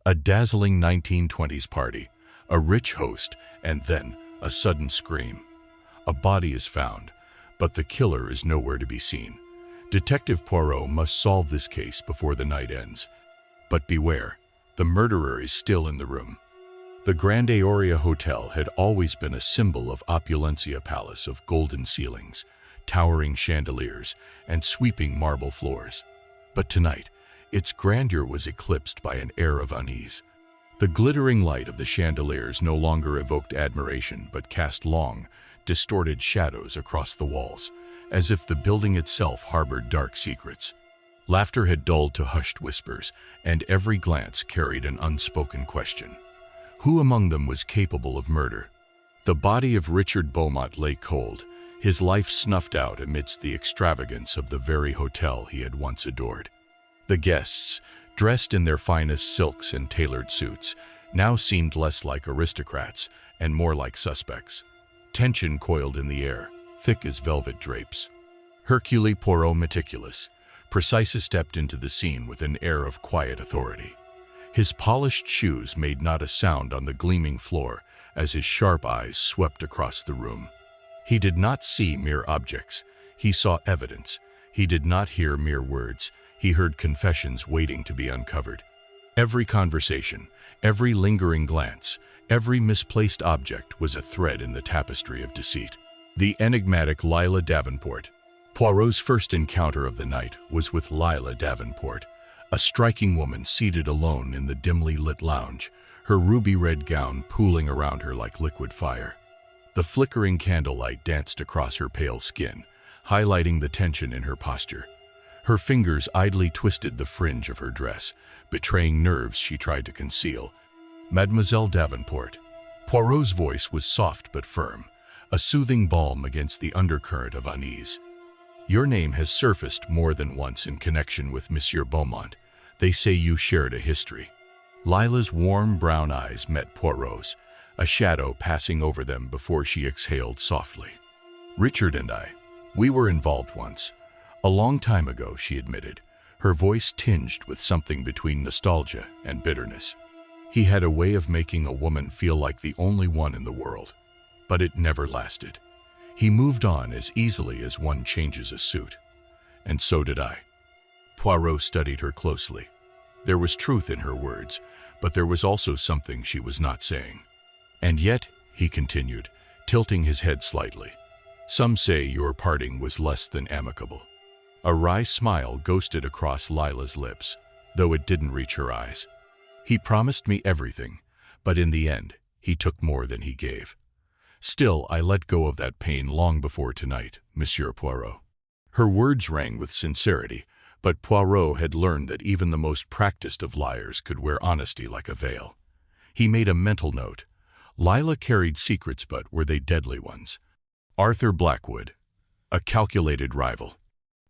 A dazzling 1920s party, a rich host, and then a sudden scream. A body is found, but the killer is nowhere to be seen. Detective Poirot must solve this case before the night ends. But beware, the murderer is still in the room. The Grand Aoria Hotel had always been a symbol of opulencia palace of golden ceilings, towering chandeliers, and sweeping marble floors. But tonight, its grandeur was eclipsed by an air of unease. The glittering light of the chandeliers no longer evoked admiration but cast long, distorted shadows across the walls, as if the building itself harbored dark secrets. Laughter had dulled to hushed whispers, and every glance carried an unspoken question. Who among them was capable of murder? The body of Richard Beaumont lay cold, his life snuffed out amidst the extravagance of the very hotel he had once adored. The guests, dressed in their finest silks and tailored suits, now seemed less like aristocrats and more like suspects. Tension coiled in the air, thick as velvet drapes. Hercule Poirot, meticulous, precise, stepped into the scene with an air of quiet authority. His polished shoes made not a sound on the gleaming floor as his sharp eyes swept across the room. He did not see mere objects. He saw evidence. He did not hear mere words. He heard confessions waiting to be uncovered. Every conversation, every lingering glance, every misplaced object was a thread in the tapestry of deceit. The enigmatic Lila Davenport. Poirot's first encounter of the night was with Lila Davenport, a striking woman seated alone in the dimly lit lounge, her ruby-red gown pooling around her like liquid fire. The flickering candlelight danced across her pale skin, highlighting the tension in her posture. Her fingers idly twisted the fringe of her dress, betraying nerves she tried to conceal. Mademoiselle Davenport. Poirot's voice was soft but firm, a soothing balm against the undercurrent of unease. Your name has surfaced more than once in connection with Monsieur Beaumont. They say you shared a history. Lila's warm brown eyes met Poirot's, a shadow passing over them before she exhaled softly. Richard and I, we were involved once. A long time ago, she admitted, her voice tinged with something between nostalgia and bitterness. He had a way of making a woman feel like the only one in the world, but it never lasted. He moved on as easily as one changes a suit. And so did I. Poirot studied her closely. There was truth in her words, but there was also something she was not saying. And yet, he continued, tilting his head slightly, some say your parting was less than amicable. A wry smile ghosted across Lila's lips, though it didn't reach her eyes. He promised me everything, but in the end, he took more than he gave. Still, I let go of that pain long before tonight, Monsieur Poirot. Her words rang with sincerity, but Poirot had learned that even the most practiced of liars could wear honesty like a veil. He made a mental note. Lila carried secrets, but were they deadly ones? Arthur Blackwood, a calculated rival.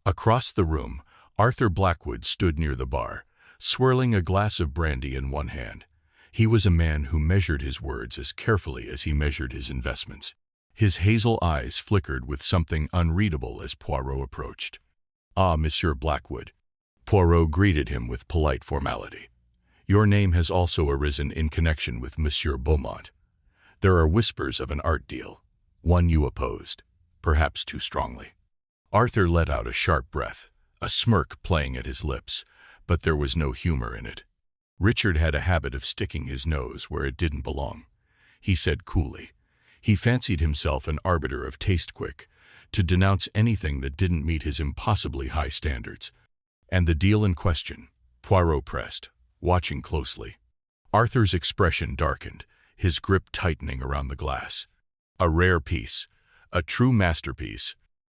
Across the room, Arthur Blackwood stood near the bar, swirling a glass of brandy in one hand. He was a man who measured his words as carefully as he measured his investments. His hazel eyes flickered with something unreadable as Poirot approached. Ah, Monsieur Blackwood. Poirot greeted him with polite formality. Your name has also arisen in connection with Monsieur Beaumont. There are whispers of an art deal, one you opposed, perhaps too strongly. Arthur let out a sharp breath, a smirk playing at his lips, but there was no humor in it. Richard had a habit of sticking his nose where it didn't belong. He said coolly. He fancied himself an arbiter of taste, quick to denounce anything that didn't meet his impossibly high standards. And the deal in question? Poirot pressed, watching closely. Arthur's expression darkened, his grip tightening around the glass. A rare piece, a true masterpiece,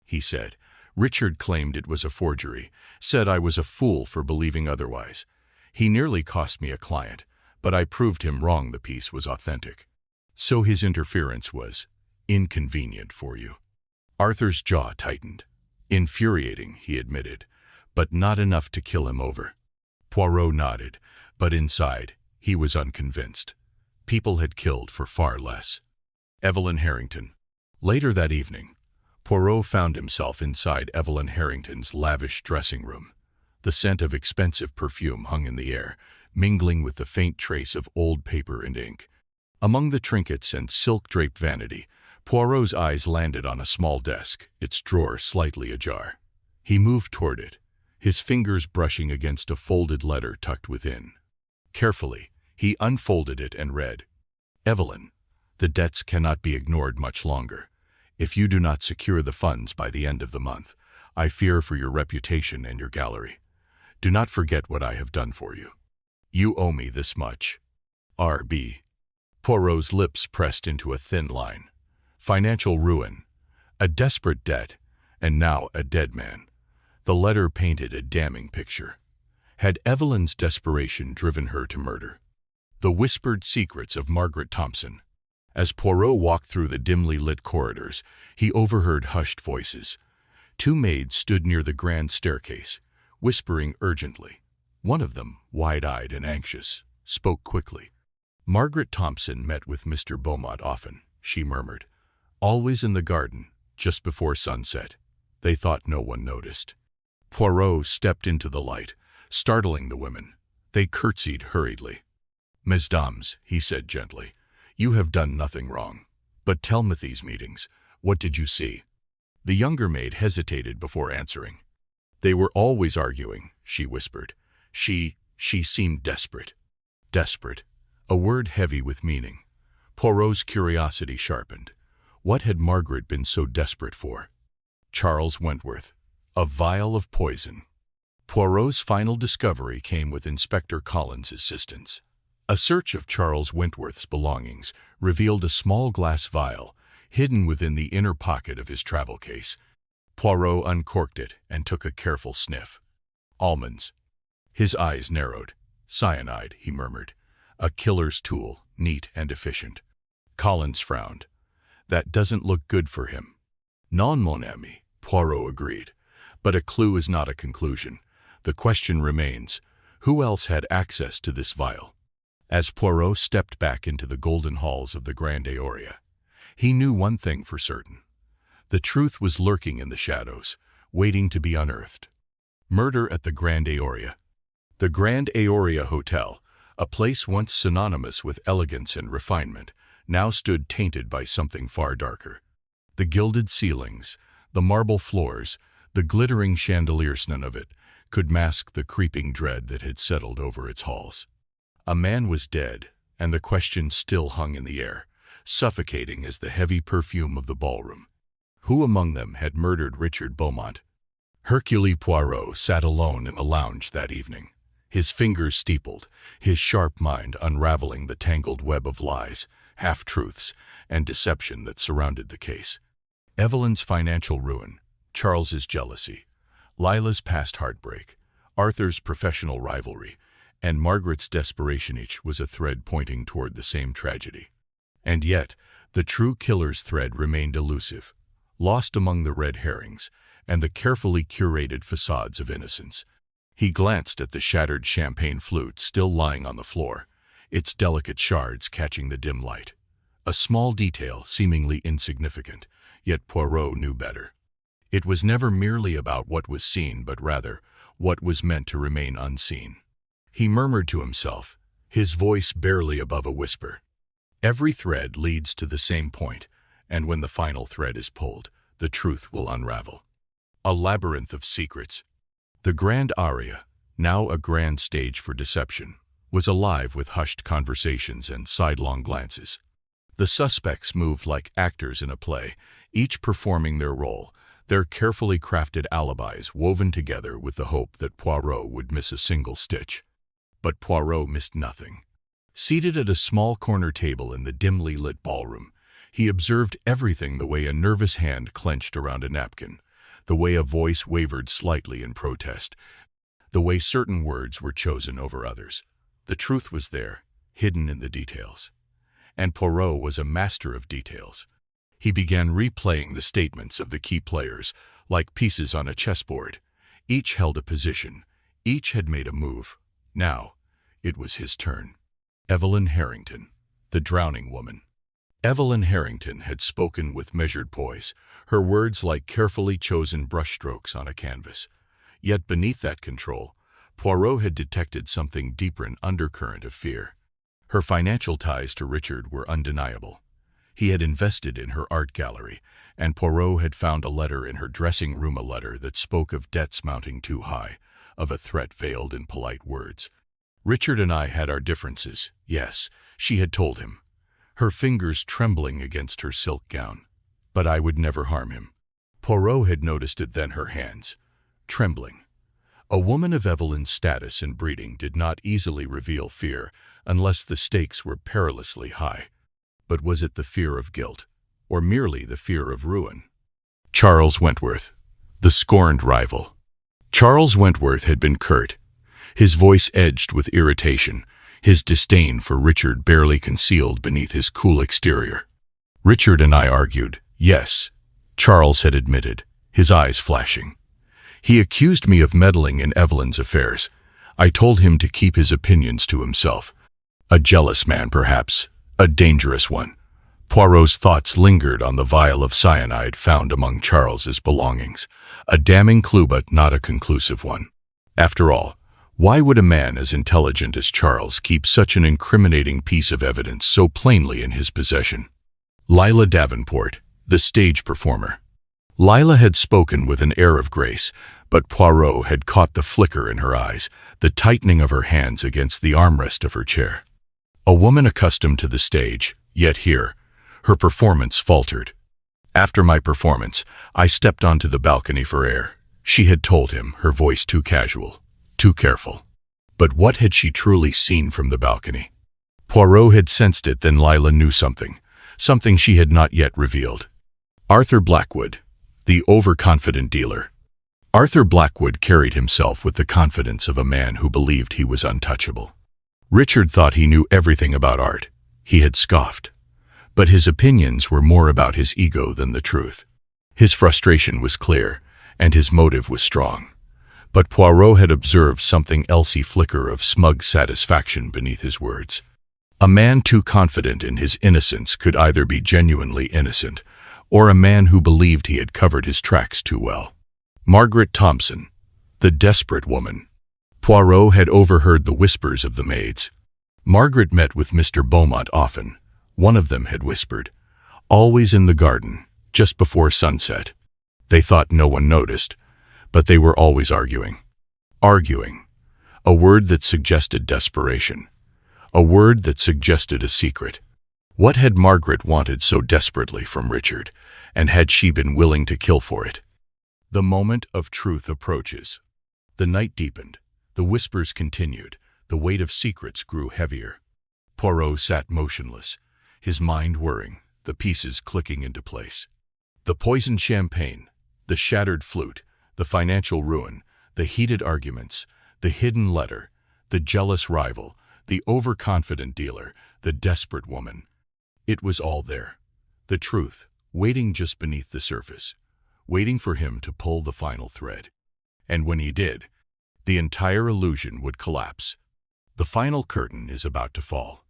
he said. Richard claimed it was a forgery, said I was a fool for believing otherwise. He nearly cost me a client, but I proved him wrong. The piece was authentic. So his interference was inconvenient for you. Arthur's jaw tightened. Infuriating, he admitted, but not enough to kill him over. Poirot nodded, but inside, he was unconvinced. People had killed for far less. Evelyn Harrington. Later that evening, Poirot found himself inside Evelyn Harrington's lavish dressing room. The scent of expensive perfume hung in the air, mingling with the faint trace of old paper and ink. Among the trinkets and silk-draped vanity, Poirot's eyes landed on a small desk, its drawer slightly ajar. He moved toward it, his fingers brushing against a folded letter tucked within. Carefully, he unfolded it and read, "Evelyn, the debts cannot be ignored much longer. If you do not secure the funds by the end of the month, I fear for your reputation and your gallery. Do not forget what I have done for you. You owe me this much. R.B." Poirot's lips pressed into a thin line. Financial ruin, a desperate debt, and now a dead man. The letter painted a damning picture. Had Evelyn's desperation driven her to murder? The whispered secrets of Margaret Thompson. As Poirot walked through the dimly lit corridors, he overheard hushed voices. Two maids stood near the grand staircase, whispering urgently. One of them, wide-eyed and anxious, spoke quickly. "Margaret Thompson met with Mr. Beaumont often," she murmured. "Always in the garden, just before sunset. They thought no one noticed." Poirot stepped into the light, startling the women. They curtsied hurriedly. "Mesdames," he said gently, "you have done nothing wrong. But tell me these meetings. What did you see?" The younger maid hesitated before answering. "They were always arguing," she whispered. She seemed desperate." Desperate, a word heavy with meaning. Poirot's curiosity sharpened. What had Margaret been so desperate for? Charles Wentworth. A vial of poison. Poirot's final discovery came with Inspector Collins' assistance. A search of Charles Wentworth's belongings revealed a small glass vial hidden within the inner pocket of his travel case. Poirot uncorked it and took a careful sniff. Almonds. His eyes narrowed. "Cyanide," he murmured. "A killer's tool, neat and efficient." Collins frowned. "That doesn't look good for him." "Non, mon ami," Poirot agreed. "But a clue is not a conclusion. The question remains, who else had access to this vial?" As Poirot stepped back into the golden halls of the Grand Aoria, he knew one thing for certain. The truth was lurking in the shadows, waiting to be unearthed. Murder at the Grand Aoria. The Grand Aoria Hotel, a place once synonymous with elegance and refinement, now stood tainted by something far darker. The gilded ceilings, the marble floors, the glittering chandeliers, none of it could mask the creeping dread that had settled over its halls. A man was dead, and the question still hung in the air, suffocating as the heavy perfume of the ballroom. Who among them had murdered Richard Beaumont? Hercule Poirot sat alone in the lounge that evening, his fingers steepled, his sharp mind unraveling the tangled web of lies, half-truths, and deception that surrounded the case. Evelyn's financial ruin, Charles's jealousy, Lila's past heartbreak, Arthur's professional rivalry, and Margaret's desperation, each was a thread pointing toward the same tragedy. And yet, the true killer's thread remained elusive, lost among the red herrings and the carefully curated facades of innocence. He glanced at the shattered champagne flute still lying on the floor, its delicate shards catching the dim light. A small detail, seemingly insignificant, yet Poirot knew better. It was never merely about what was seen, but rather what was meant to remain unseen. He murmured to himself, his voice barely above a whisper. Every thread leads to the same point, and when the final thread is pulled, the truth will unravel. A labyrinth of secrets. The Grand Aria, now a grand stage for deception, was alive with hushed conversations and sidelong glances. The suspects moved like actors in a play, each performing their role, their carefully crafted alibis woven together with the hope that Poirot would miss a single stitch. But Poirot missed nothing. Seated at a small corner table in the dimly lit ballroom, he observed everything: the way a nervous hand clenched around a napkin, the way a voice wavered slightly in protest, the way certain words were chosen over others. The truth was there, hidden in the details. And Poirot was a master of details. He began replaying the statements of the key players, like pieces on a chessboard. Each held a position, each had made a move. Now, it was his turn. Evelyn Harrington, the drowning woman. Evelyn Harrington had spoken with measured poise, her words like carefully chosen brushstrokes on a canvas. Yet beneath that control, Poirot had detected something deeper, an undercurrent of fear. Her financial ties to Richard were undeniable. He had invested in her art gallery, and Poirot had found a letter in her dressing room, a letter that spoke of debts mounting too high, of a threat veiled in polite words. Richard and I had our differences, yes, she had told him, her fingers trembling against her silk gown. But I would never harm him. Poirot had noticed it then, her hands, trembling. A woman of Evelyn's status and breeding did not easily reveal fear unless the stakes were perilously high. But was it the fear of guilt, or merely the fear of ruin? Charles Wentworth, the scorned rival. Charles Wentworth had been curt, his voice edged with irritation, his disdain for Richard barely concealed beneath his cool exterior. Richard and I argued, yes, Charles had admitted, his eyes flashing. He accused me of meddling in Evelyn's affairs. I told him to keep his opinions to himself. A jealous man, perhaps, a dangerous one. Poirot's thoughts lingered on the vial of cyanide found among Charles's belongings, a damning clue but not a conclusive one. After all, why would a man as intelligent as Charles keep such an incriminating piece of evidence so plainly in his possession? Lila Davenport, the stage performer. Lila had spoken with an air of grace, but Poirot had caught the flicker in her eyes, the tightening of her hands against the armrest of her chair. A woman accustomed to the stage, yet here, her performance faltered. After my performance, I stepped onto the balcony for air, she had told him, her voice too casual, too careful. But what had she truly seen from the balcony? Poirot had sensed it, then Lila knew something she had not yet revealed. Arthur Blackwood, the overconfident dealer. Arthur Blackwood carried himself with the confidence of a man who believed he was untouchable. Richard thought he knew everything about art. He had scoffed. But his opinions were more about his ego than the truth. His frustration was clear, and his motive was strong. But Poirot had observed something else, a flicker of smug satisfaction beneath his words. A man too confident in his innocence could either be genuinely innocent, or a man who believed he had covered his tracks too well. Margaret Thompson, the desperate woman. Poirot had overheard the whispers of the maids. Margaret met with Mr. Beaumont often. One of them had whispered, always in the garden, just before sunset. They thought no one noticed, but they were always arguing. Arguing, a word that suggested desperation, a word that suggested a secret. What had Margaret wanted so desperately from Richard, and had she been willing to kill for it? The moment of truth approaches. The night deepened, the whispers continued, the weight of secrets grew heavier. Poirot sat motionless, his mind whirring, the pieces clicking into place. The poisoned champagne, the shattered flute, the financial ruin, the heated arguments, the hidden letter, the jealous rival, the overconfident dealer, the desperate woman. It was all there. The truth, waiting just beneath the surface, waiting for him to pull the final thread. And when he did, the entire illusion would collapse. The final curtain is about to fall.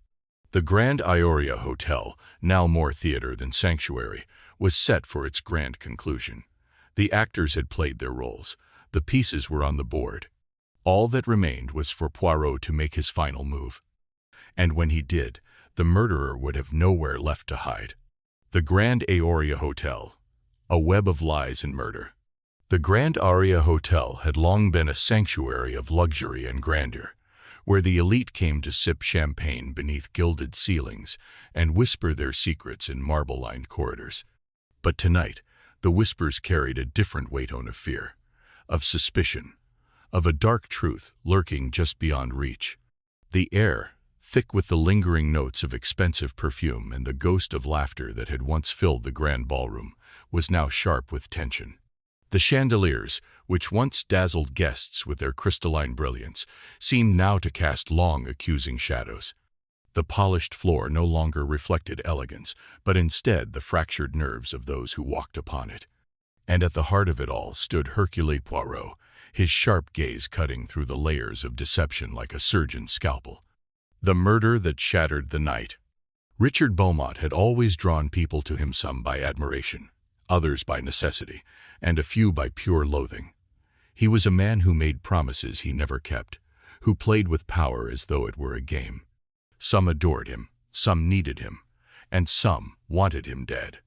The Grand Ioria Hotel, now more theater than sanctuary, was set for its grand conclusion. The actors had played their roles. The pieces were on the board. All that remained was for Poirot to make his final move. And when he did, the murderer would have nowhere left to hide. The Grand Ioria Hotel, a web of lies and murder. The Grand Aria Hotel had long been a sanctuary of luxury and grandeur, where the elite came to sip champagne beneath gilded ceilings and whisper their secrets in marble-lined corridors. But tonight, the whispers carried a different weight of fear, of suspicion, of a dark truth lurking just beyond reach. The air, thick with the lingering notes of expensive perfume and the ghost of laughter that had once filled the grand ballroom, was now sharp with tension. The chandeliers, which once dazzled guests with their crystalline brilliance, seemed now to cast long, accusing shadows. The polished floor no longer reflected elegance, but instead the fractured nerves of those who walked upon it. And at the heart of it all stood Hercule Poirot, his sharp gaze cutting through the layers of deception like a surgeon's scalpel. The murder that shattered the night. Richard Beaumont had always drawn people to him, some by admiration, others by necessity, and a few by pure loathing. He was a man who made promises he never kept, who played with power as though it were a game. Some adored him, some needed him, and some wanted him dead.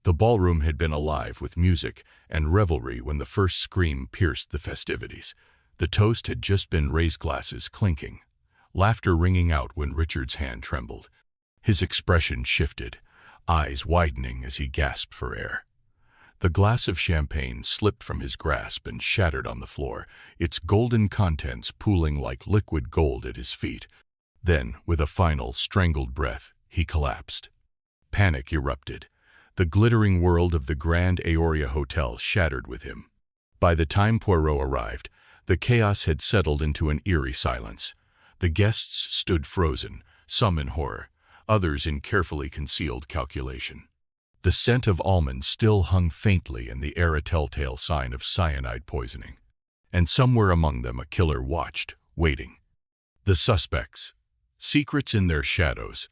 The ballroom had been alive with music and revelry when the first scream pierced the festivities. The toast had just been raised, glasses clinking, laughter ringing out when Richard's hand trembled. His expression shifted, eyes widening as he gasped for air. The glass of champagne slipped from his grasp and shattered on the floor, its golden contents pooling like liquid gold at his feet. Then, with a final, strangled breath, he collapsed. Panic erupted. The glittering world of the Grand Aoria Hotel shattered with him. By the time Poirot arrived, the chaos had settled into an eerie silence. The guests stood frozen, some in horror, others in carefully concealed calculation. The scent of almonds still hung faintly in the air, a telltale sign of cyanide poisoning. And somewhere among them a killer watched, waiting. The suspects. Secrets in their shadows.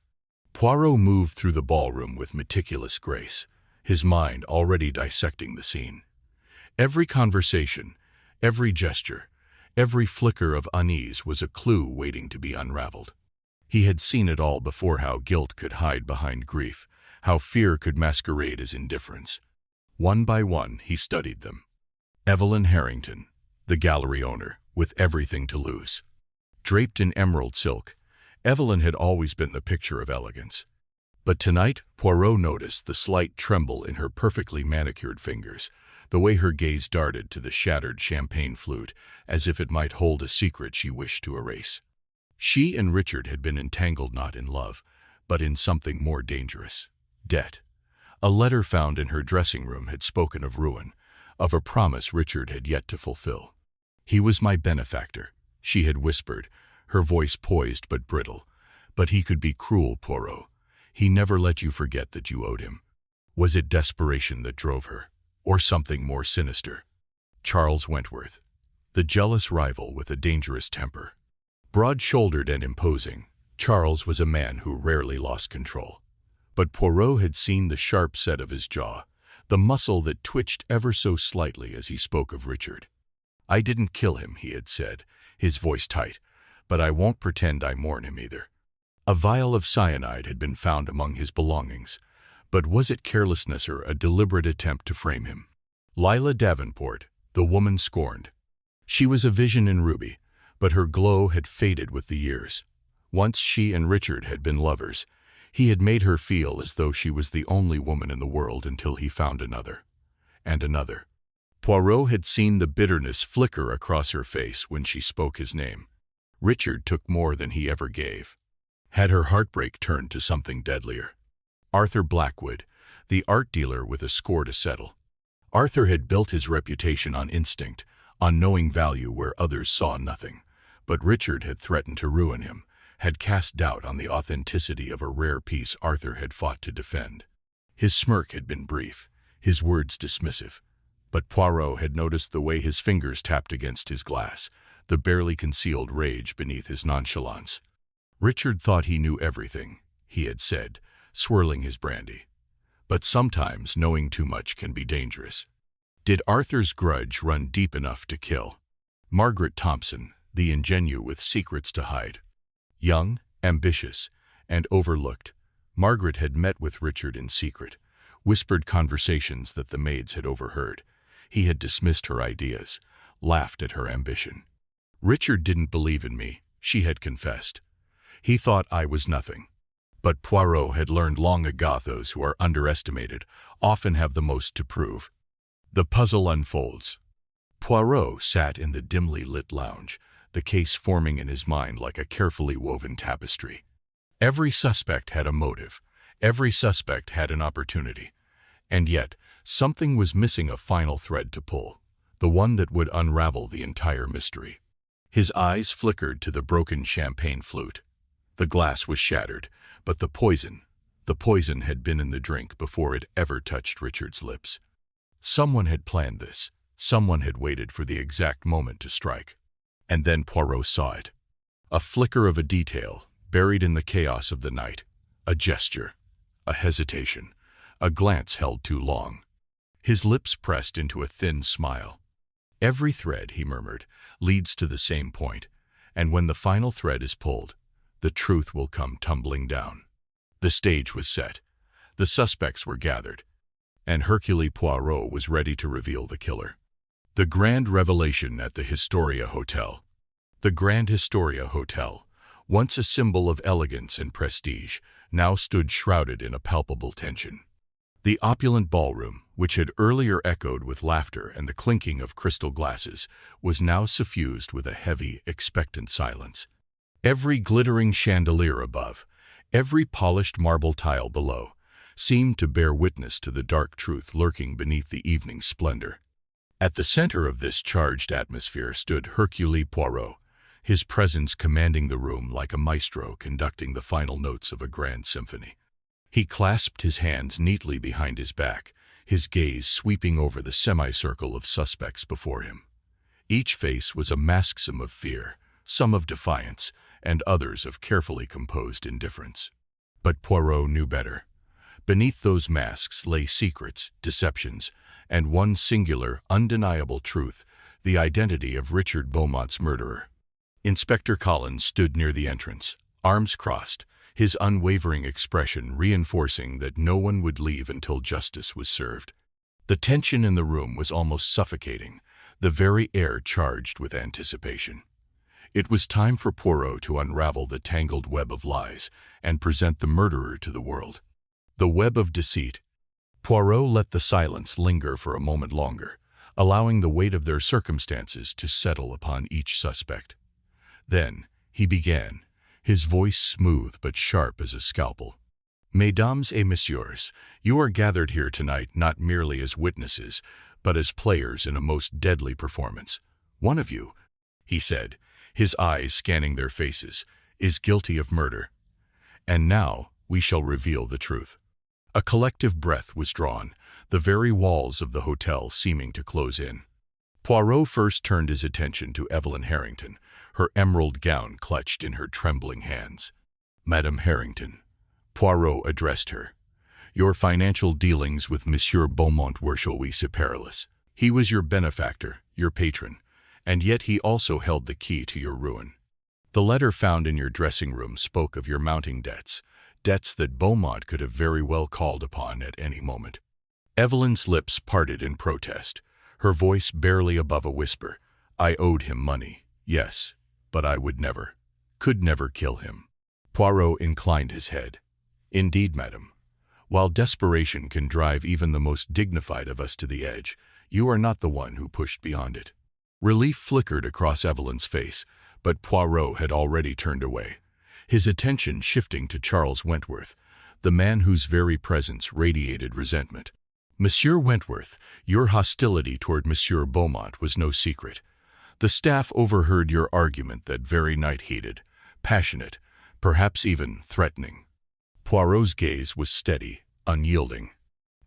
Poirot moved through the ballroom with meticulous grace, his mind already dissecting the scene. Every conversation, every gesture, every flicker of unease was a clue waiting to be unraveled. He had seen it all before: how guilt could hide behind grief, how fear could masquerade as indifference. One by one, he studied them. Evelyn Harrington, the gallery owner, with everything to lose. Draped in emerald silk, Evelyn had always been the picture of elegance. But tonight, Poirot noticed the slight tremble in her perfectly manicured fingers, the way her gaze darted to the shattered champagne flute, as if it might hold a secret she wished to erase. She and Richard had been entangled not in love, but in something more dangerous: debt. A letter found in her dressing room had spoken of ruin, of a promise Richard had yet to fulfill. "He was my benefactor," she had whispered, her voice poised but brittle. "But he could be cruel, Poirot. He never let you forget that you owed him." Was it desperation that drove her, or something more sinister? Charles Wentworth, the jealous rival with a dangerous temper. Broad-shouldered and imposing, Charles was a man who rarely lost control. But Poirot had seen the sharp set of his jaw, the muscle that twitched ever so slightly as he spoke of Richard. "I didn't kill him," he had said, his voice tight, "but I won't pretend I mourn him either." A vial of cyanide had been found among his belongings, but was it carelessness or a deliberate attempt to frame him? Lila Davenport, the woman scorned. She was a vision in ruby, but her glow had faded with the years. Once she and Richard had been lovers. He had made her feel as though she was the only woman in the world until he found another. And another. Poirot had seen the bitterness flicker across her face when she spoke his name. Richard took more than he ever gave. Had her heartbreak turned to something deadlier? Arthur Blackwood, the art dealer with a score to settle. Arthur had built his reputation on instinct, on knowing value where others saw nothing. But Richard had threatened to ruin him, had cast doubt on the authenticity of a rare piece Arthur had fought to defend. His smirk had been brief, his words dismissive. But Poirot had noticed the way his fingers tapped against his glass, the barely concealed rage beneath his nonchalance. Richard thought he knew everything, he had said, swirling his brandy. But sometimes knowing too much can be dangerous. Did Arthur's grudge run deep enough to kill? Margaret Thompson, the ingenue with secrets to hide. Young, ambitious, and overlooked, Margaret had met with Richard in secret, whispered conversations that the maids had overheard. He had dismissed her ideas, laughed at her ambition. "Richard didn't believe in me," she had confessed. "He thought I was nothing." But Poirot had learned long ago those who are underestimated often have the most to prove. The puzzle unfolds. Poirot sat in the dimly lit lounge, the case forming in his mind like a carefully woven tapestry. Every suspect had a motive. Every suspect had an opportunity. And yet, something was missing, a final thread to pull, the one that would unravel the entire mystery. His eyes flickered to the broken champagne flute. The glass was shattered, but the poison had been in the drink before it ever touched Richard's lips. Someone had planned this. Someone had waited for the exact moment to strike. And then Poirot saw it. A flicker of a detail, buried in the chaos of the night. A gesture, a hesitation, a glance held too long. His lips pressed into a thin smile. Every thread, he murmured, leads to the same point, and when the final thread is pulled, the truth will come tumbling down. The stage was set. The suspects were gathered, and Hercule Poirot was ready to reveal the killer. The grand revelation at the Historia Hotel. The Grand Historia Hotel, once a symbol of elegance and prestige, now stood shrouded in a palpable tension. The opulent ballroom, which had earlier echoed with laughter and the clinking of crystal glasses, was now suffused with a heavy, expectant silence. Every glittering chandelier above, every polished marble tile below, seemed to bear witness to the dark truth lurking beneath the evening's splendor. At the center of this charged atmosphere stood Hercule Poirot, his presence commanding the room like a maestro conducting the final notes of a grand symphony. He clasped his hands neatly behind his back, his gaze sweeping over the semicircle of suspects before him. Each face was a masque of fear, some of defiance, and others of carefully composed indifference. But Poirot knew better. Beneath those masks lay secrets, deceptions, and one singular, undeniable truth, the identity of Richard Beaumont's murderer. Inspector Collins stood near the entrance, arms crossed, his unwavering expression reinforcing that no one would leave until justice was served. The tension in the room was almost suffocating, the very air charged with anticipation. It was time for Poirot to unravel the tangled web of lies and present the murderer to the world. The web of deceit. Poirot let the silence linger for a moment longer, allowing the weight of their circumstances to settle upon each suspect. Then he began, his voice smooth but sharp as a scalpel. Mesdames et messieurs, you are gathered here tonight not merely as witnesses, but as players in a most deadly performance. One of you, he said, his eyes scanning their faces, is guilty of murder. And now we shall reveal the truth. A collective breath was drawn, the very walls of the hotel seeming to close in. Poirot first turned his attention to Evelyn Harrington, her emerald gown clutched in her trembling hands. Madame Harrington, Poirot addressed her. Your financial dealings with Monsieur Beaumont were, shall we say, perilous. He was your benefactor, your patron, and yet he also held the key to your ruin. The letter found in your dressing room spoke of your mounting debts, debts that Beaumont could have very well called upon at any moment. Evelyn's lips parted in protest, her voice barely above a whisper. I owed him money, yes, but I could never kill him. Poirot inclined his head. Indeed, madam, while desperation can drive even the most dignified of us to the edge, you are not the one who pushed beyond it. Relief flickered across Evelyn's face, but Poirot had already turned away, his attention shifting to Charles Wentworth, the man whose very presence radiated resentment. Monsieur Wentworth, your hostility toward Monsieur Beaumont was no secret. The staff overheard your argument that very night, heated, passionate, perhaps even threatening. Poirot's gaze was steady, unyielding.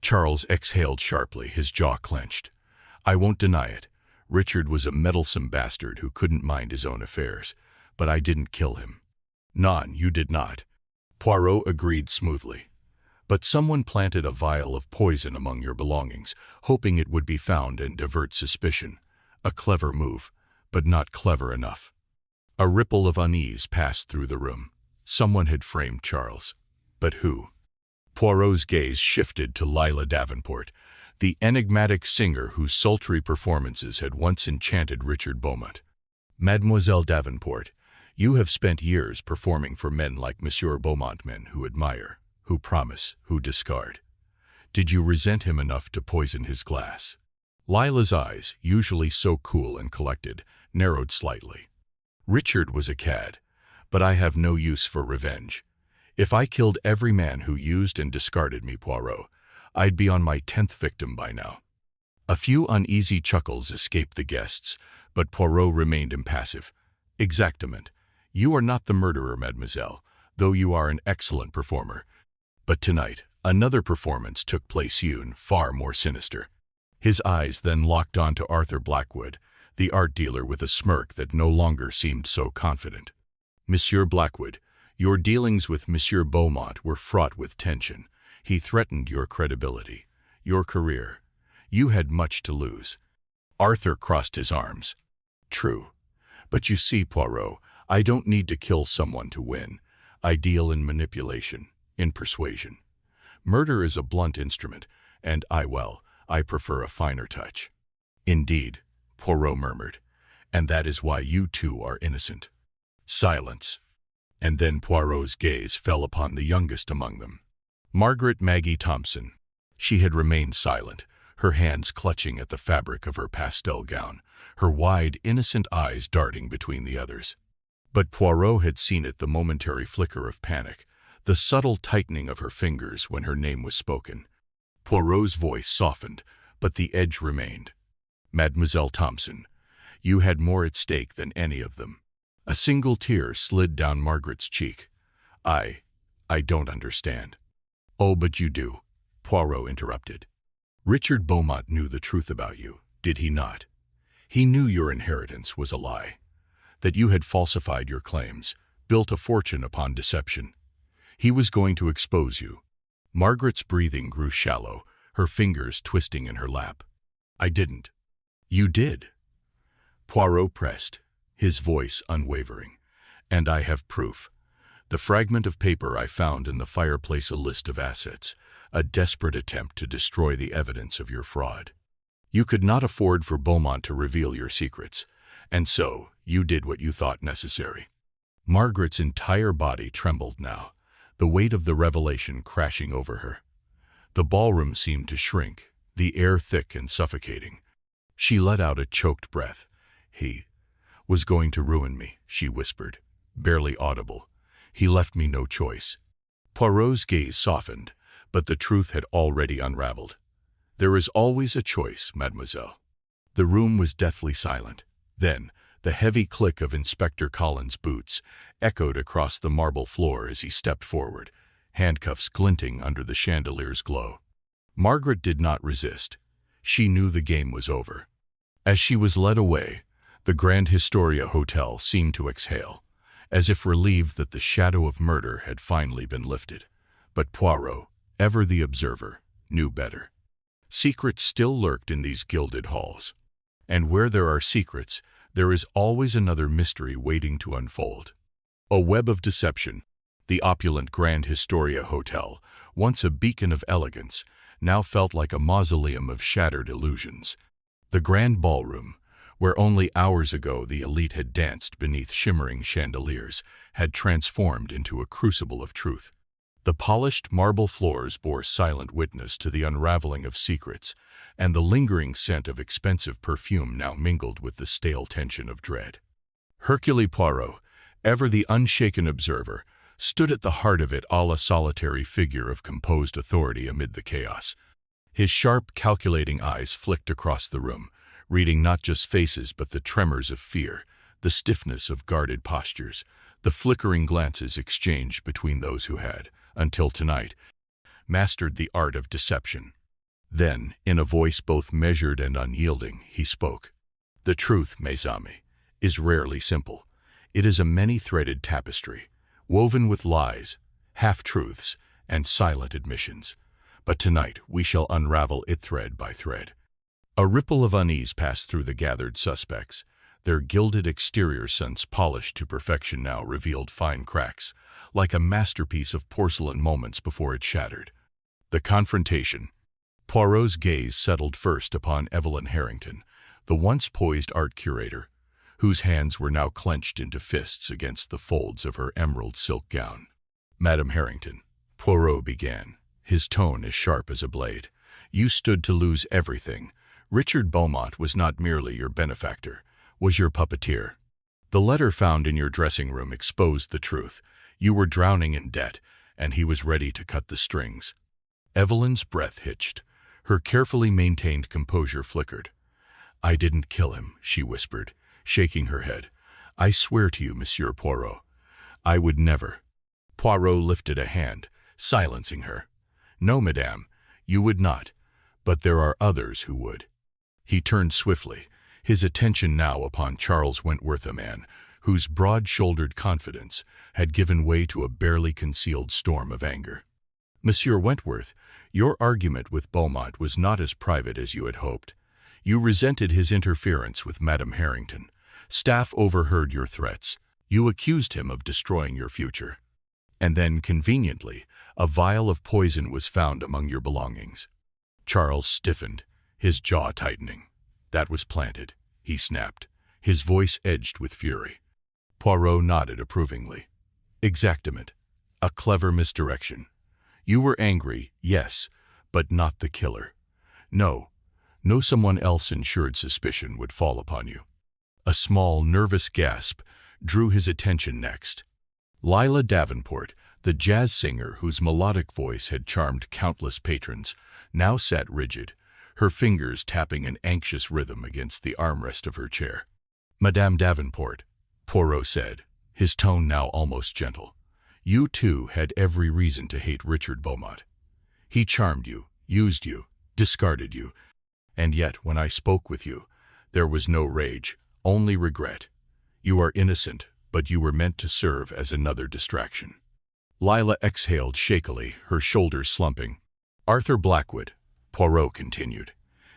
Charles exhaled sharply, his jaw clenched. I won't deny it. Richard was a meddlesome bastard who couldn't mind his own affairs, but I didn't kill him. Non, you did not. Poirot agreed smoothly. But someone planted a vial of poison among your belongings, hoping it would be found and divert suspicion. A clever move, but not clever enough. A ripple of unease passed through the room. Someone had framed Charles. But who? Poirot's gaze shifted to Lila Davenport, the enigmatic singer whose sultry performances had once enchanted Richard Beaumont. Mademoiselle Davenport, you have spent years performing for men like Monsieur Beaumont, men who admire, who promise, who discard. Did you resent him enough to poison his glass? Lila's eyes, usually so cool and collected, narrowed slightly. Richard was a cad, but I have no use for revenge. If I killed every man who used and discarded me, Poirot, I'd be on my 10th victim by now. A few uneasy chuckles escaped the guests, but Poirot remained impassive. Exactement. You are not the murderer, mademoiselle, though you are an excellent performer. But tonight, another performance took place, hewn far more sinister. His eyes then locked on to Arthur Blackwood, the art dealer, with a smirk that no longer seemed so confident. Monsieur Blackwood, your dealings with Monsieur Beaumont were fraught with tension. He threatened your credibility, your career. You had much to lose. Arthur crossed his arms. True. But you see, Poirot, I don't need to kill someone to win. I deal in manipulation, in persuasion. Murder is a blunt instrument, and I prefer a finer touch. Indeed, Poirot murmured, and that is why you too are innocent. Silence. And then Poirot's gaze fell upon the youngest among them, Margaret Maggie Thompson. She had remained silent, her hands clutching at the fabric of her pastel gown, her wide, innocent eyes darting between the others. But Poirot had seen it, the momentary flicker of panic, the subtle tightening of her fingers when her name was spoken. Poirot's voice softened, but the edge remained. Mademoiselle Thompson, you had more at stake than any of them. A single tear slid down Margaret's cheek. I don't understand. Oh, but you do, Poirot interrupted. Richard Beaumont knew the truth about you, did he not? He knew your inheritance was a lie, that you had falsified your claims, built a fortune upon deception. He was going to expose you. Margaret's breathing grew shallow, her fingers twisting in her lap. I didn't. You did. Poirot pressed, his voice unwavering. And I have proof. The fragment of paper I found in the fireplace, a list of assets, a desperate attempt to destroy the evidence of your fraud. You could not afford for Beaumont to reveal your secrets, and so you did what you thought necessary. Margaret's entire body trembled now, the weight of the revelation crashing over her. The ballroom seemed to shrink, the air thick and suffocating. She let out a choked breath. He was going to ruin me, she whispered, barely audible. He left me no choice. Poirot's gaze softened, but the truth had already unraveled. There is always a choice, mademoiselle. The room was deathly silent. Then, the heavy click of Inspector Collins' boots echoed across the marble floor as he stepped forward, handcuffs glinting under the chandelier's glow. Margaret did not resist. She knew the game was over. As she was led away, the Grand Historia Hotel seemed to exhale, as if relieved that the shadow of murder had finally been lifted. But Poirot, ever the observer, knew better. Secrets still lurked in these gilded halls. And where there are secrets, there is always another mystery waiting to unfold. A web of deception. The opulent Grand Historia Hotel, once a beacon of elegance, now felt like a mausoleum of shattered illusions. The grand ballroom, where only hours ago the elite had danced beneath shimmering chandeliers, had transformed into a crucible of truth. The polished marble floors bore silent witness to the unraveling of secrets, and the lingering scent of expensive perfume now mingled with the stale tension of dread. Hercule Poirot, ever the unshaken observer, stood at the heart of it, a solitary figure of composed authority amid the chaos. His sharp, calculating eyes flicked across the room, reading not just faces but the tremors of fear, the stiffness of guarded postures, the flickering glances exchanged between those who had, until tonight, mastered the art of deception. Then, in a voice both measured and unyielding, he spoke. The truth, mes amis, is rarely simple. It is a many-threaded tapestry, woven with lies, half-truths, and silent admissions. But tonight we shall unravel it thread by thread. A ripple of unease passed through the gathered suspects. Their gilded exterior, since polished to perfection, now revealed fine cracks, like a masterpiece of porcelain moments before it shattered. The confrontation. Poirot's gaze settled first upon Evelyn Harrington, the once poised art curator, whose hands were now clenched into fists against the folds of her emerald silk gown. Madame Harrington, Poirot began, his tone as sharp as a blade. You stood to lose everything. Richard Beaumont was not merely your benefactor, was your puppeteer. The letter found in your dressing room exposed the truth. You were drowning in debt, and he was ready to cut the strings. Evelyn's breath hitched. Her carefully maintained composure flickered. I didn't kill him, she whispered, shaking her head. I swear to you, Monsieur Poirot, I would never. Poirot lifted a hand, silencing her. No, madame, you would not, but there are others who would. He turned swiftly, his attention now upon Charles Wentworth, a man whose broad-shouldered confidence had given way to a barely concealed storm of anger. Monsieur Wentworth, your argument with Beaumont was not as private as you had hoped. You resented his interference with Madame Harrington. Staff overheard your threats. You accused him of destroying your future. And then, conveniently, a vial of poison was found among your belongings. Charles stiffened, his jaw tightening. That was planted, he snapped, his voice edged with fury. Poirot nodded approvingly. Exactament. A clever misdirection. You were angry, yes, but not the killer. No someone else ensured suspicion would fall upon you. A small, nervous gasp drew his attention next. Lila Davenport, the jazz singer whose melodic voice had charmed countless patrons, now sat rigid, her fingers tapping an anxious rhythm against the armrest of her chair. Madame Davenport, Poirot said, his tone now almost gentle. You too had every reason to hate Richard Beaumont. He charmed you, used you, discarded you, and yet when I spoke with you, there was no rage, only regret. You are innocent, but you were meant to serve as another distraction. Lila exhaled shakily, her shoulders slumping. Arthur Blackwood, Poirot continued,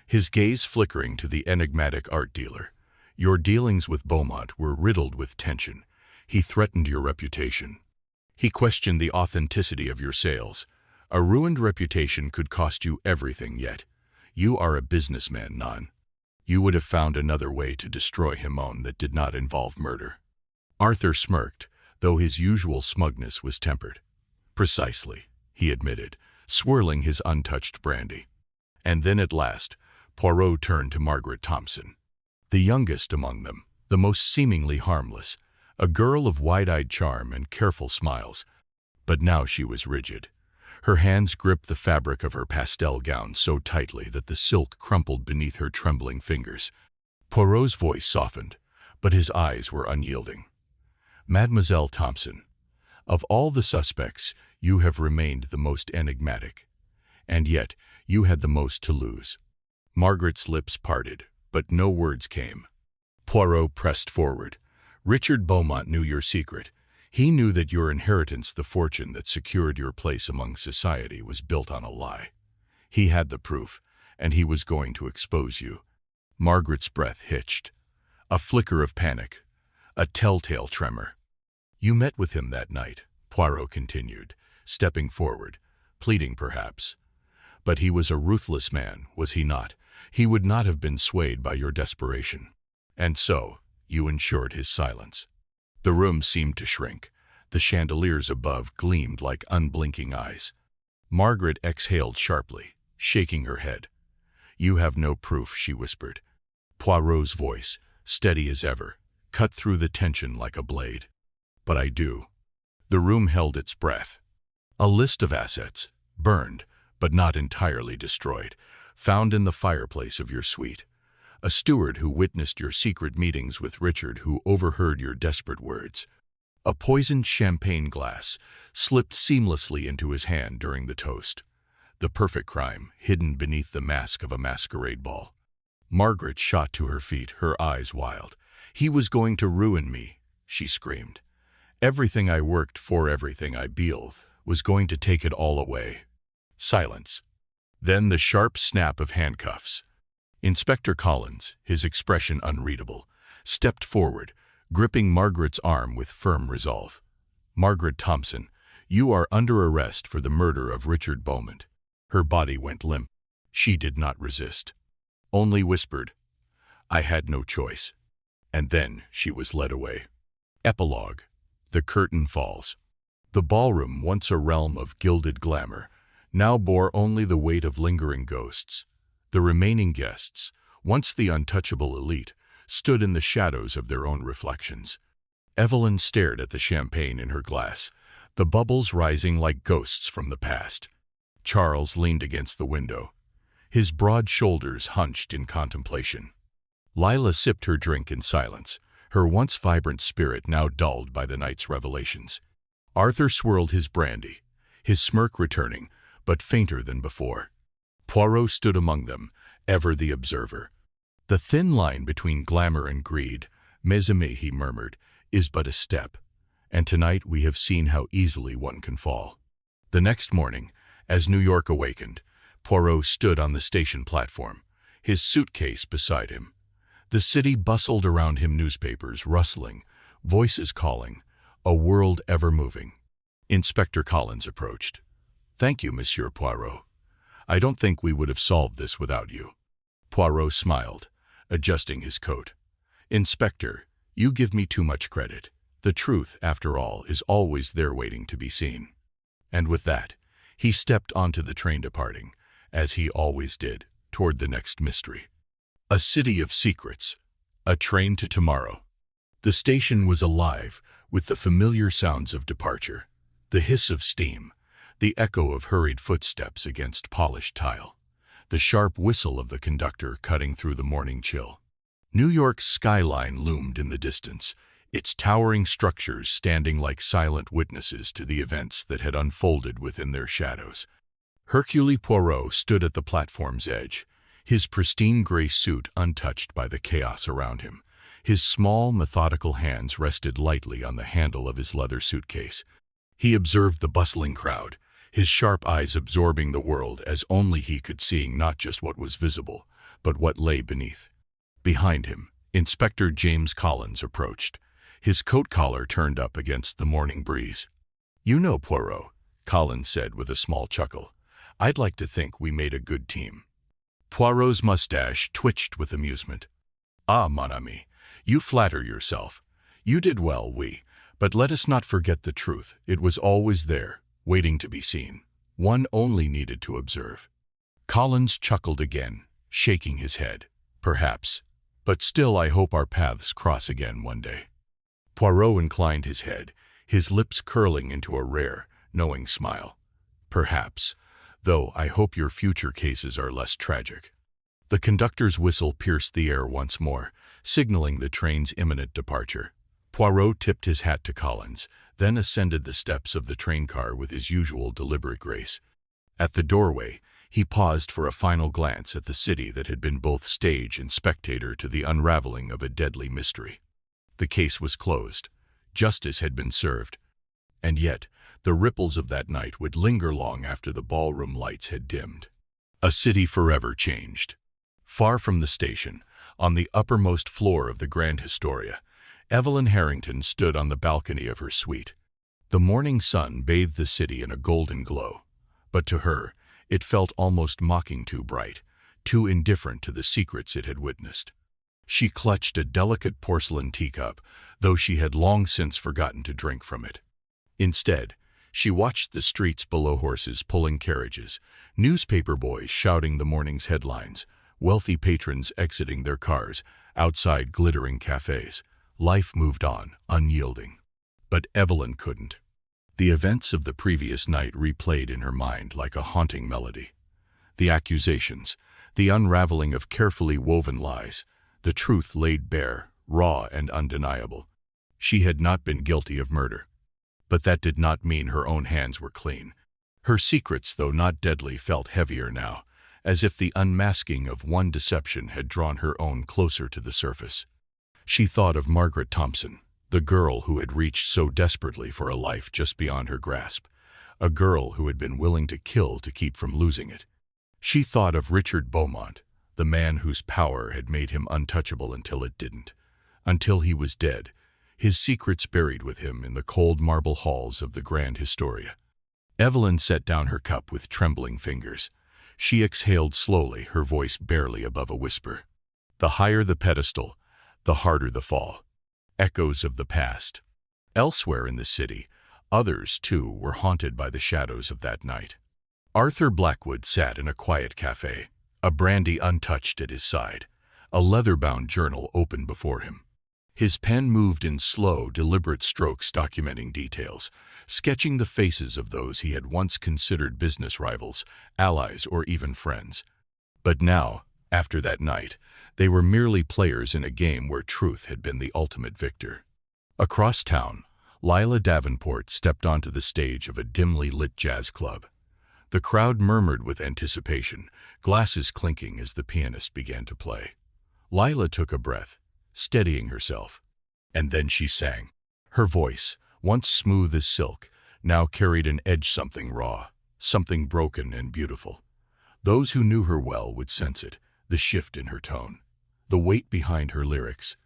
his gaze flickering to the enigmatic art dealer. Your dealings with Beaumont were riddled with tension. He threatened your reputation. He questioned the authenticity of your sales. A ruined reputation could cost you everything, yet you are a businessman, non. You would have found another way to destroy him that did not involve murder. Arthur smirked, though his usual smugness was tempered. Precisely, he admitted, swirling his untouched brandy. And then at last, Poirot turned to Margaret Thompson. The youngest among them, the most seemingly harmless, a girl of wide-eyed charm and careful smiles. But now she was rigid. Her hands gripped the fabric of her pastel gown so tightly that the silk crumpled beneath her trembling fingers. Poirot's voice softened, but his eyes were unyielding. Mademoiselle Thompson, of all the suspects, you have remained the most enigmatic. And yet, you had the most to lose. Margaret's lips parted, but no words came. Poirot pressed forward. Richard Beaumont knew your secret. He knew that your inheritance, the fortune that secured your place among society, was built on a lie. He had the proof, and he was going to expose you. Margaret's breath hitched. A flicker of panic, a telltale tremor. You met with him that night, Poirot continued, stepping forward, pleading perhaps. But he was a ruthless man, was he not? He would not have been swayed by your desperation. And so, you ensured his silence. The room seemed to shrink. The chandeliers above gleamed like unblinking eyes. Margaret exhaled sharply, shaking her head. You have no proof, she whispered. Poirot's voice, steady as ever, cut through the tension like a blade. But I do. The room held its breath. A list of assets, burned, but not entirely destroyed, found in the fireplace of your suite. A steward who witnessed your secret meetings with Richard, who overheard your desperate words. A poisoned champagne glass slipped seamlessly into his hand during the toast. The perfect crime hidden beneath the mask of a masquerade ball. Margaret shot to her feet, her eyes wild. He was going to ruin me, she screamed. Everything I worked for, everything I built, was going to take it all away. Silence. Then the sharp snap of handcuffs. Inspector Collins, his expression unreadable, stepped forward, gripping Margaret's arm with firm resolve. Margaret Thompson, you are under arrest for the murder of Richard Beaumont. Her body went limp. She did not resist. Only whispered, I had no choice. And then she was led away. Epilogue. The curtain falls. The ballroom, once a realm of gilded glamour, now bore only the weight of lingering ghosts. The remaining guests, once the untouchable elite, stood in the shadows of their own reflections. Evelyn stared at the champagne in her glass, the bubbles rising like ghosts from the past. Charles leaned against the window, his broad shoulders hunched in contemplation. Lila sipped her drink in silence, her once vibrant spirit now dulled by the night's revelations. Arthur swirled his brandy, his smirk returning, but fainter than before. Poirot stood among them, ever the observer. The thin line between glamour and greed, mes amis, he murmured, is but a step, and tonight we have seen how easily one can fall. The next morning, as New York awakened, Poirot stood on the station platform, his suitcase beside him. The city bustled around him, newspapers rustling, voices calling, a world ever moving. Inspector Collins approached. "Thank you, Monsieur Poirot. I don't think we would have solved this without you." Poirot smiled, adjusting his coat. "Inspector, you give me too much credit. The truth, after all, is always there waiting to be seen." And with that, he stepped onto the train departing, as he always did, toward the next mystery. A city of secrets. A train to tomorrow. The station was alive with the familiar sounds of departure, the hiss of steam, the echo of hurried footsteps against polished tile, the sharp whistle of the conductor cutting through the morning chill. New York's skyline loomed in the distance, its towering structures standing like silent witnesses to the events that had unfolded within their shadows. Hercule Poirot stood at the platform's edge, his pristine gray suit untouched by the chaos around him. His small, methodical hands rested lightly on the handle of his leather suitcase. He observed the bustling crowd, his sharp eyes absorbing the world as only he could, seeing not just what was visible, but what lay beneath. Behind him, Inspector James Collins approached, his coat collar turned up against the morning breeze. "You know, Poirot," Collins said with a small chuckle, "I'd like to think we made a good team." Poirot's mustache twitched with amusement. "Ah, mon ami, you flatter yourself. You did well, but let us not forget the truth. It was always there, waiting to be seen. One only needed to observe." Collins chuckled again, shaking his head. "Perhaps. But still I hope our paths cross again one day." Poirot inclined his head, his lips curling into a rare, knowing smile. "Perhaps, though I hope your future cases are less tragic." The conductor's whistle pierced the air once more, signaling the train's imminent departure. Poirot tipped his hat to Collins, then ascended the steps of the train car with his usual deliberate grace. At the doorway, he paused for a final glance at the city that had been both stage and spectator to the unraveling of a deadly mystery. The case was closed. Justice had been served. And yet, the ripples of that night would linger long after the ballroom lights had dimmed. A city forever changed. Far from the station, on the uppermost floor of the Grand Historia, Evelyn Harrington stood on the balcony of her suite. The morning sun bathed the city in a golden glow, but to her, it felt almost mocking, too bright, too indifferent to the secrets it had witnessed. She clutched a delicate porcelain teacup, though she had long since forgotten to drink from it. Instead, she watched the streets below, horses pulling carriages, newspaper boys shouting the morning's headlines, wealthy patrons exiting their cars, outside glittering cafes. Life moved on, unyielding. But Evelyn couldn't. The events of the previous night replayed in her mind like a haunting melody. The accusations, the unraveling of carefully woven lies, the truth laid bare, raw and undeniable. She had not been guilty of murder. But that did not mean her own hands were clean. Her secrets, though not deadly, felt heavier now, as if the unmasking of one deception had drawn her own closer to the surface. She thought of Margaret Thompson, the girl who had reached so desperately for a life just beyond her grasp, a girl who had been willing to kill to keep from losing it. She thought of Richard Beaumont, the man whose power had made him untouchable until it didn't, until he was dead, his secrets buried with him in the cold marble halls of the Grand Historia. Evelyn set down her cup with trembling fingers. She exhaled slowly, her voice barely above a whisper. The higher the pedestal, the harder the fall. Echoes of the past. Elsewhere in the city, others, too, were haunted by the shadows of that night. Arthur Blackwood sat in a quiet cafe, a brandy untouched at his side, a leather-bound journal open before him. His pen moved in slow, deliberate strokes, documenting details, sketching the faces of those he had once considered business rivals, allies, or even friends. But now, after that night, they were merely players in a game where truth had been the ultimate victor. Across town, Lila Davenport stepped onto the stage of a dimly lit jazz club. The crowd murmured with anticipation, glasses clinking as the pianist began to play. Lila took a breath, steadying herself, and then she sang. Her voice, once smooth as silk, now carried an edge, something raw, something broken and beautiful. Those who knew her well would sense it, the shift in her tone, the weight behind her lyrics.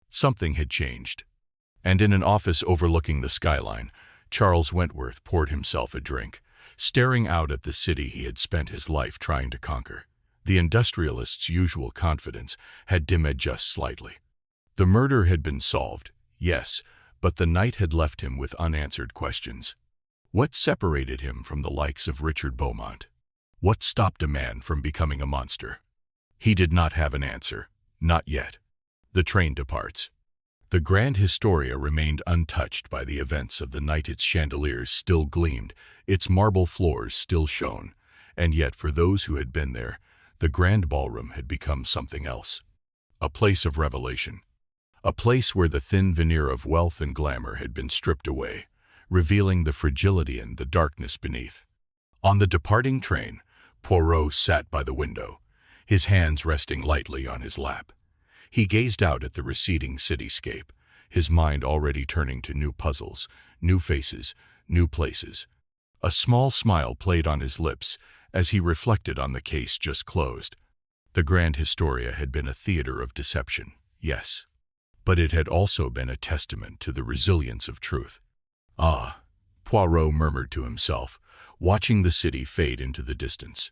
Something had changed. And in an office overlooking the skyline, Charles Wentworth poured himself a drink, staring out at the city he had spent his life trying to conquer. The industrialist's usual confidence had dimmed just slightly. The murder had been solved, yes, but the night had left him with unanswered questions. What separated him from the likes of Richard Beaumont? What stopped a man from becoming a monster? He did not have an answer, not yet. The train departs. The Grand Historia remained untouched by the events of the night. Its chandeliers still gleamed, its marble floors still shone, and yet for those who had been there, the Grand Ballroom had become something else. A place of revelation. A place where the thin veneer of wealth and glamour had been stripped away, revealing the fragility and the darkness beneath. On the departing train, Poirot sat by the window, his hands resting lightly on his lap. He gazed out at the receding cityscape, his mind already turning to new puzzles, new faces, new places. A small smile played on his lips as he reflected on the case just closed. The Grand Historia had been a theater of deception, yes, but it had also been a testament to the resilience of truth. Ah, Poirot murmured to himself, watching the city fade into the distance.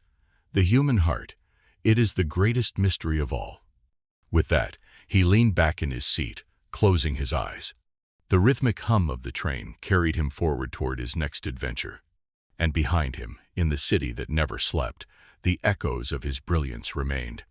The human heart, it is the greatest mystery of all. With that, he leaned back in his seat, closing his eyes. The rhythmic hum of the train carried him forward toward his next adventure. And behind him, in the city that never slept, the echoes of his brilliance remained.